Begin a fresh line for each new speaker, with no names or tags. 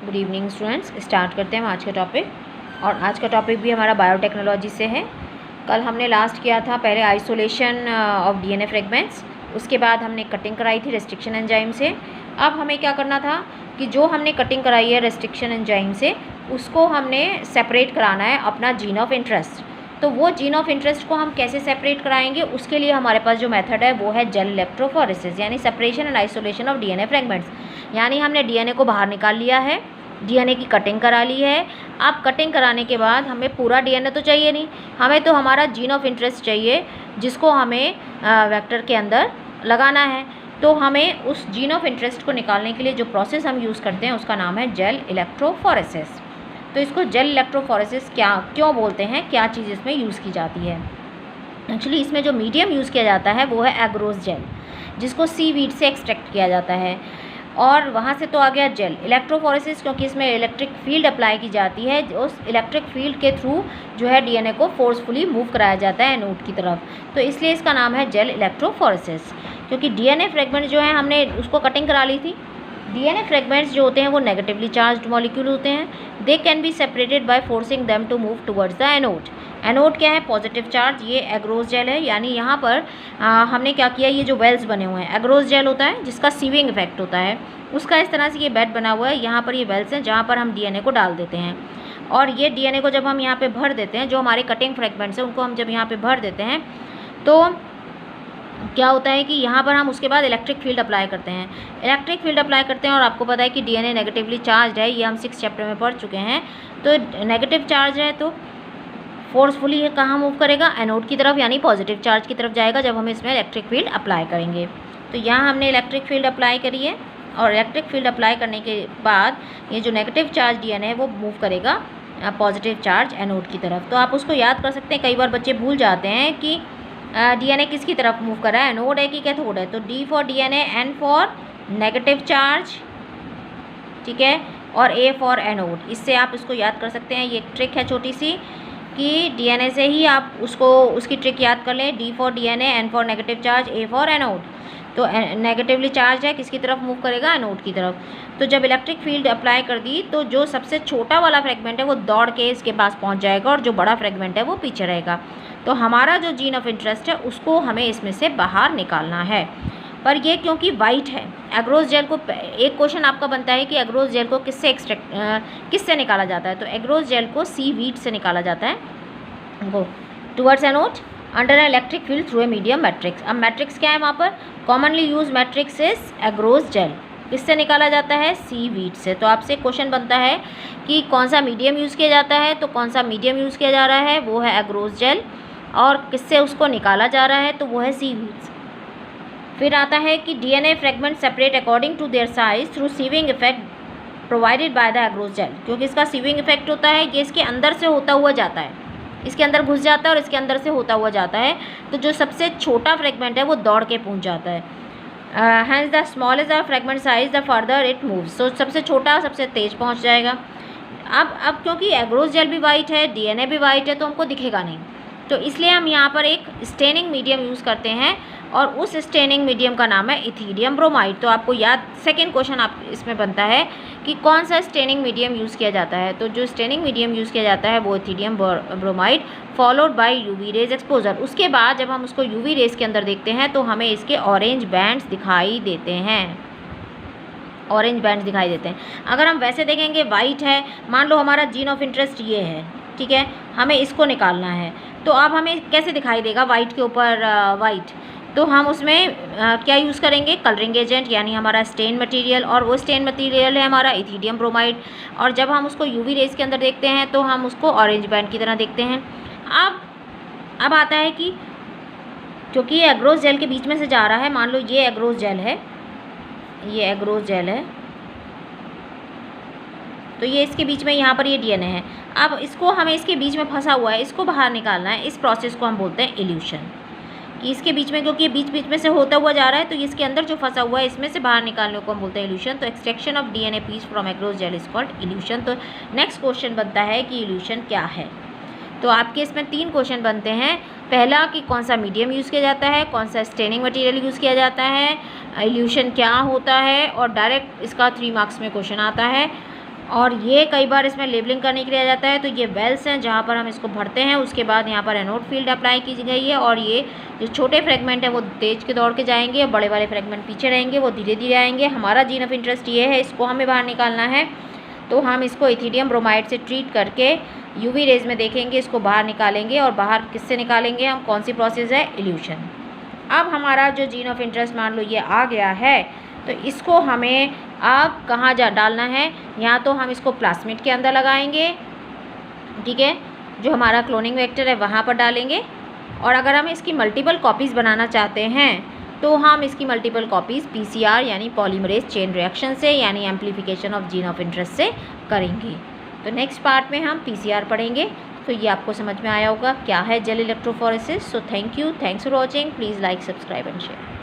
Good evening students. Start करते हैं हम आज का टॉपिक। और आज का टॉपिक भी हमारा बायोटेक्नोलॉजी से है। कल हमने लास्ट किया था पहले आइसोलेशन ऑफ डीएनए फ्रेगमेंट्स, उसके बाद हमने कटिंग कराई थी रेस्ट्रिक्शन एंजाइम से। अब हमें क्या करना था कि जो हमने कटिंग कराई है रेस्ट्रिक्शन एंजाइम से, उसको हमने सेपरेट कराना है अपना जीन ऑफ इंटरेस्ट। तो वो जीन ऑफ इंटरेस्ट को हम कैसे सेपरेट कराएंगे, उसके लिए हमारे पास जो मेथड है वो है जेल इलेक्ट्रोफोरेसिस, यानी separation and isolation of DNA fragments. यानी हमने डीएनए को बाहर निकाल लिया है, डीएनए की कटिंग करा ली है। अब कटिंग कराने के बाद हमें पूरा डीएनए तो चाहिए नहीं, हमें तो हमारा जीन ऑफ इंटरेस्ट चाहिए जिसको हमें वेक्टर के अंदर लगाना है। तो हमें उस जीन ऑफ इंटरेस्ट को निकालने के लिए जो प्रोसेस हम यूज़ करते हैं उसका नाम है जेल इलेक्ट्रोफोरेसिस। तो इसको जेल इलेक्ट्रोफोरेसिस क्यों बोलते हैं, क्या चीज़ इसमें यूज़ की जाती है? एक्चुअली इसमें जो मीडियम यूज़ किया जाता है वो है एग्रोस जेल, जिसको सीवीड से एक्सट्रैक्ट किया जाता है। और वहाँ से तो आ गया जेल इलेक्ट्रोफोरेसिस, क्योंकि इसमें इलेक्ट्रिक फील्ड अप्लाई की जाती है। उस इलेक्ट्रिक फील्ड के थ्रू जो है डीएनए को फोर्सफुली मूव कराया जाता है एनोड की तरफ, तो इसलिए इसका नाम है जेल इलेक्ट्रोफोरेसिस। क्योंकि डीएनए फ्रेगमेंट जो है हमने उसको कटिंग करा ली थी। डीएनए फ्रेगमेंट्स जो होते हैं वो नेगेटिवली चार्ज्ड मॉलिक्यूल होते हैं। They can be separated by forcing them to move towards the anode. Anode क्या है? Positive charge. ये एग्रोस जेल है, यानी यहाँ पर हमने क्या किया, ये जो वेल्स बने हुए हैं, एग्रोस जेल होता है जिसका सीविंग इफेक्ट होता है, उसका इस तरह से ये बेड बना हुआ है। यहाँ पर ये वेल्स हैं जहाँ पर हम डीएनए को डाल देते हैं। और ये डीएनए को जब हम यहाँ पे भर देते हैं, जो हमारे कटिंग फ्रेगमेंट्स हैं उनको हम जब यहाँ पे भर देते हैं, तो क्या होता है कि यहाँ पर हम उसके बाद इलेक्ट्रिक फील्ड अप्लाई करते हैं। इलेक्ट्रिक फील्ड अप्लाई करते हैं और आपको पता है कि डीएनए नेगेटिवली चार्ज है, ये हम 6 चैप्टर में पढ़ चुके हैं। तो नेगेटिव चार्ज है तो फोर्सफुली ये कहाँ मूव करेगा? एनोड की तरफ, यानी पॉजिटिव चार्ज की तरफ जाएगा जब हम इसमें इलेक्ट्रिक फील्ड अप्लाई करेंगे। तो यहाँ हमने इलेक्ट्रिक फील्ड अप्लाई करी है, और इलेक्ट्रिक फील्ड अप्लाई करने के बाद ये जो नेगेटिव चार्ज डीएनए है वो मूव करेगा पॉजिटिव चार्ज एनोड की तरफ। तो आप उसको याद कर सकते हैं। कई बार बच्चे भूल जाते हैं कि डीएनए किसकी तरफ मूव कर रहा है, एनोड है कि कैथोड है। तो D for DNA, N for negative charge, ठीक है, और ए फॉर एनोड। इससे आप इसको याद कर सकते हैं। ये एक ट्रिक है छोटी सी कि डीएनए से ही आप उसकी ट्रिक याद कर लें। D for DNA, N for negative charge, A for anode. तो नेगेटिवली चार्ज है, किसकी तरफ मूव करेगा? एनोड की तरफ। तो जब इलेक्ट्रिक फील्ड अप्लाई कर दी तो जो सबसे छोटा वाला फ्रेगमेंट है वो दौड़ के इसके पास पहुंच जाएगा, और जो बड़ा फ्रेगमेंट है वो पीछे रहेगा। तो हमारा जो जीन ऑफ इंटरेस्ट है उसको हमें इसमें से बाहर निकालना है। पर ये क्योंकि वाइट है, एग्रोस जेल को, एक क्वेश्चन आपका बनता है कि एग्रोस जेल को किससे निकाला जाता है? तो एग्रोस जेल को सीवीड से निकाला जाता है, go towards anode under electric field through a medium matrix. अब मैट्रिक्स क्या है वहाँ पर? Commonly use matrix is agarose gel. किससे निकाला जाता है? सीवीड से। तो आपसे क्वेश्चन बनता है कि कौन सा मीडियम यूज़ किया जाता है, तो कौन सा मीडियम यूज़ किया जा रहा है वो है एग्रोस जेल, और किससे उसको निकाला जा रहा है तो वो है सीवीड। फिर आता है कि DNA fragment separate according to their size through sieving effect provided by the agarose gel. क्योंकि इसका सीविंग इफेक्ट होता है, ये इसके अंदर से होता हुआ जाता है, इसके अंदर घुस जाता है और इसके अंदर से होता हुआ जाता है। तो जो सबसे छोटा फ्रेगमेंट है वो दौड़ के पहुंच जाता है। Hence the smallest the fragment size the further it moves. तो सबसे छोटा सबसे तेज पहुंच जाएगा। अब क्योंकि एग्रोस जेल भी वाइट है, डीएनए भी वाइट है, तो हमको दिखेगा नहीं। तो इसलिए हम यहाँ पर एक स्टेनिंग मीडियम यूज़ करते हैं, और उस स्टेनिंग मीडियम का नाम है इथीडियम ब्रोमाइड। तो आपको याद, सेकेंड क्वेश्चन आप इसमें बनता है कि कौन सा स्टेनिंग मीडियम यूज़ किया जाता है। तो जो स्टेनिंग मीडियम यूज़ किया जाता है वो ethidium bromide, followed by UV rays exposure. उसके बाद जब हम उसको यूवी रेज के अंदर देखते हैं तो हमें इसके ऑरेंज बैंड्स दिखाई देते हैं, ऑरेंज बैंड्स दिखाई देते हैं। अगर हम वैसे देखेंगे, वाइट है, मान लो हमारा जीन ऑफ इंटरेस्ट ये है, ठीक है, हमें इसको निकालना है। तो अब हमें कैसे दिखाई देगा वाइट के ऊपर वाइट? तो हम उसमें क्या यूज़ करेंगे? कलरिंग एजेंट, यानी हमारा स्टेन मटेरियल, और वो स्टेन मटेरियल है हमारा इथीडियम ब्रोमाइड। और जब हम उसको यूवी रेज के अंदर देखते हैं तो हम उसको ऑरेंज बैंड की तरह देखते हैं। अब आता है कि क्योंकि ये एग्रोस जेल के बीच में से जा रहा है, मान लो ये एग्रोस जेल है, ये एग्रोस जेल है, तो ये इसके बीच में यहाँ पर ये डीएनए है। अब इसको हमें इसके बीच में फंसा हुआ है, इसको बाहर निकालना है। इस प्रोसेस को हम बोलते हैं इल्यूशन, कि इसके बीच में, क्योंकि ये बीच बीच में से होता हुआ जा रहा है, तो इसके अंदर जो फंसा हुआ है इसमें से बाहर निकालने को हम बोलते हैं इल्यूशन। तो extraction of DNA piece from agarose gel is called elution. तो नेक्स्ट क्वेश्चन बनता है कि इल्यूशन क्या है। तो आपके इसमें 3 क्वेश्चन बनते हैं। पहला कि कौन सा मीडियम यूज़ किया जाता है, कौन सा स्टेनिंग मटेरियल यूज़ किया जाता है, इल्यूशन क्या होता है, और डायरेक्ट इसका 3 मार्क्स में क्वेश्चन आता है। और ये कई बार इसमें लेबलिंग करने के लिए आ जाता है। तो ये वेल्स हैं जहाँ पर हम इसको भरते हैं। उसके बाद यहाँ पर एनोड फील्ड अप्लाई की गई है और ये जो छोटे फ्रेगमेंट है वो तेज के दौड़ के जाएंगे, बड़े वाले फ्रेगमेंट पीछे रहेंगे, वो धीरे धीरे आएंगे। हमारा जीन ऑफ इंटरेस्ट ये है, इसको हमें बाहर निकालना है। तो हम इसको इथीरियम ब्रोमाइड से ट्रीट करके यूवी रेज में देखेंगे, इसको बाहर निकालेंगे। और बाहर किससे निकालेंगे हम, कौन सी प्रोसेस है, इल्यूशन। अब हमारा जो जीन ऑफ इंटरेस्ट मान लो ये आ गया है, तो इसको हमें अब कहाँ डालना है, या तो हम इसको प्लास्मिड के अंदर लगाएंगे, ठीक है, जो हमारा क्लोनिंग वेक्टर है वहाँ पर डालेंगे। और अगर हम इसकी मल्टीपल कॉपीज़ बनाना चाहते हैं तो हम इसकी मल्टीपल कॉपीज़ PCR यानी पॉलीमरेज चेन रिएक्शन से, यानी amplification of gene of interest से करेंगे। तो नेक्स्ट पार्ट में हम PCR पढ़ेंगे। तो ये आपको समझ में आया होगा क्या है gel electrophoresis. So thank you, thanks for watching, please like, subscribe and share.